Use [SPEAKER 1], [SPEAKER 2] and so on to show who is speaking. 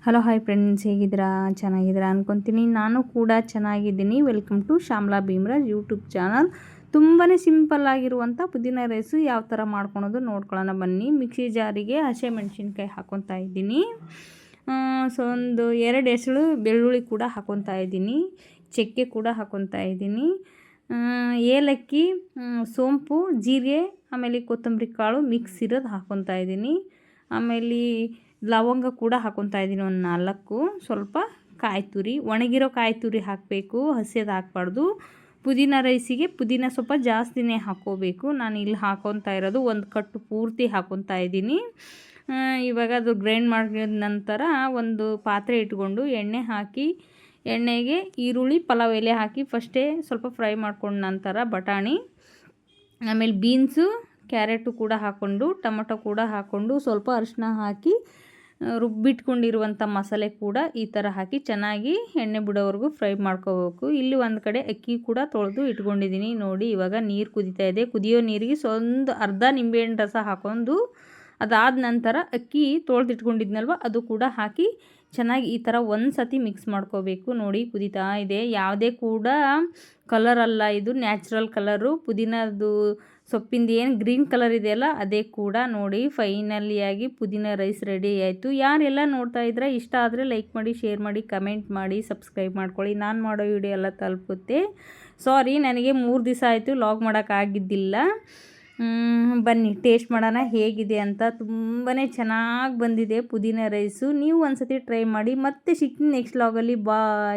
[SPEAKER 1] Hello hi friends, ಹೇಗಿದ್ದೀರಾ? ಚೆನ್ನಾಗಿದ್ದೀರಾ ಅಂದ್ಕೊತೀನಿ. ನಾನು ಕೂಡ ಚೆನ್ನಾಗಿದ್ದೀನಿ. Welcome to Shyamla Bhimraj YouTube channel. ತುಂಬಾ ಸಿಂಪಲ್ಲಾಗಿರುವಂಥ ಪುದೀನ ರೈಸು ಯಾವ ಥರ ಮಾಡ್ಕೊಳೋದು ನೋಡ್ಕೊಳ್ಳೋಣ ಬನ್ನಿ. ಮಿಕ್ಸಿ ಜಾರಿಗೆ ಹಸಿಮೆಣ್ಸಿನ್ಕಾಯಿ ಹಾಕ್ಕೊತಾ ಇದ್ದೀನಿ. ಒಂದು 2 ಎಸಳು ಬೆಳ್ಳುಳ್ಳಿ ಕೂಡ ಹಾಕ್ಕೊತಾ ಇದ್ದೀನಿ. ಚಕ್ಕೆ ಕೂಡ ಹಾಕ್ಕೊತಾ ಇದ್ದೀನಿ. ಏಲಕ್ಕಿ, ಸೋಂಪು, ಜೀರಿಗೆ, ಆಮೇಲೆ ಕೊತ್ತಂಬರಿ ಕಾಳು ಮಿಕ್ಸ್ ಇರೋದು ಹಾಕ್ಕೊತಾ ಇದ್ದೀನಿ. ಆಮೇಲೆ ಲವಂಗ ಕೂಡ ಹಾಕ್ಕೊತಾ ಇದ್ದೀನಿ, ಒಂದು 4. ಸ್ವಲ್ಪ ಕಾಯಿ ತುರಿ, ಒಣಗಿರೋ ಕಾಯಿ ತುರಿ ಹಾಕಬೇಕು, ಹಸಿದು ಹಾಕಬಾರ್ದು. ಪುದೀನ ರೈಸಿಗೆ ಪುದೀನ ಸ್ವಲ್ಪ ಜಾಸ್ತಿನೇ ಹಾಕ್ಕೋಬೇಕು. ನಾನು ಇಲ್ಲಿ ಹಾಕ್ಕೊತಾ ಇರೋದು ಒಂದು ಕಟ್ಟು ಪೂರ್ತಿ ಹಾಕ್ಕೊತಾ ಇದ್ದೀನಿ. ಇವಾಗ ಅದು ಗ್ರೈಂಡ್ ಮಾಡಿದ ನಂತರ ಒಂದು ಪಾತ್ರೆ ಇಟ್ಕೊಂಡು ಎಣ್ಣೆ ಹಾಕಿ, ಎಣ್ಣೆಗೆ ಈರುಳ್ಳಿ, ಪಲಾವ್ ಎಲೆ ಹಾಕಿ ಫಸ್ಟೇ ಸ್ವಲ್ಪ ಫ್ರೈ ಮಾಡ್ಕೊಂಡ ನಂತರ ಬಟಾಣಿ, ಆಮೇಲೆ ಬೀನ್ಸು, ಕ್ಯಾರೆಟು ಕೂಡ ಹಾಕ್ಕೊಂಡು, ಟೊಮೊಟೊ ಕೂಡ ಹಾಕ್ಕೊಂಡು, ಸ್ವಲ್ಪ ಅರಿಶಿನ ಹಾಕಿ ರುಬ್ಬಿಟ್ಕೊಂಡಿರುವಂಥ ಮಸಾಲೆ ಕೂಡ ಈ ಥರ ಹಾಕಿ ಚೆನ್ನಾಗಿ ಎಣ್ಣೆ ಬಿಡೋವರೆಗೂ ಫ್ರೈ ಮಾಡ್ಕೋಬೇಕು. ಇಲ್ಲಿ ಒಂದು ಕಡೆ ಅಕ್ಕಿ ಕೂಡ ತೊಳೆದು ಇಟ್ಕೊಂಡಿದ್ದೀನಿ. ನೋಡಿ, ಇವಾಗ ನೀರು ಕುದೀತಾ ಇದೆ. ಕುದಿಯೋ ನೀರಿಗೆ ಒಂದು ಅರ್ಧ ನಿಂಬೆಹಣ್ಣು ರಸ ಹಾಕ್ಕೊಂಡು, ಅದಾದ ನಂತರ ಅಕ್ಕಿ ತೊಳೆದಿಟ್ಕೊಂಡಿದ್ನಲ್ವ ಅದು ಕೂಡ ಹಾಕಿ ಚೆನ್ನಾಗಿ ಈ ಥರ ಒಂದು ಸತಿ ಮಿಕ್ಸ್ ಮಾಡ್ಕೋಬೇಕು. ನೋಡಿ, ಕುದೀತಾ ಇದೆ. ಯಾವುದೇ ಕೂಡ ಕಲರ್ ಅಲ್ಲ, ಇದು ನ್ಯಾಚುರಲ್ ಕಲರು. ಪುದೀನದ್ದು ಸೊಪ್ಪಿಂದ ಏನು ಗ್ರೀನ್ ಕಲರ್ ಇದೆಯಲ್ಲ ಅದೇ ಕೂಡ. ನೋಡಿ, ಫೈನಲಿಯಾಗಿ ಪುದೀನ ರೈಸ್ ರೆಡಿ ಆಯಿತು. ಯಾರೆಲ್ಲ ನೋಡ್ತಾ ಇದ್ರೆ ಇಷ್ಟ ಆದರೆ ಲೈಕ್ ಮಾಡಿ, ಶೇರ್ ಮಾಡಿ, ಕಮೆಂಟ್ ಮಾಡಿ, ಸಬ್ಸ್ಕ್ರೈಬ್ ಮಾಡ್ಕೊಳ್ಳಿ. ನಾನು ಮಾಡೋ ವಿಡಿಯೋ ಎಲ್ಲ ತಲುಪುತ್ತೆ. ಸಾರಿ, ನನಗೆ 3 ದಿವಸ ಆಯಿತು ಲಾಗ್ ಮಾಡೋಕ್ಕಾಗಿದ್ದಿಲ್ಲ. ಬನ್ನಿ ಟೇಸ್ಟ್ ಮಾಡೋಣ ಹೇಗಿದೆ ಅಂತ. ತುಂಬಾ ಚೆನ್ನಾಗಿ ಬಂದಿದೆ ಪುದೀನ ರೈಸು. ನೀವು ಒಂದು ಸತಿ ಟ್ರೈ ಮಾಡಿ. ಮತ್ತೆ ಸಿಗ್ತೀನಿ ನೆಕ್ಸ್ಟ್ ಲಾಗಲ್ಲಿ. ಬಾಯ್.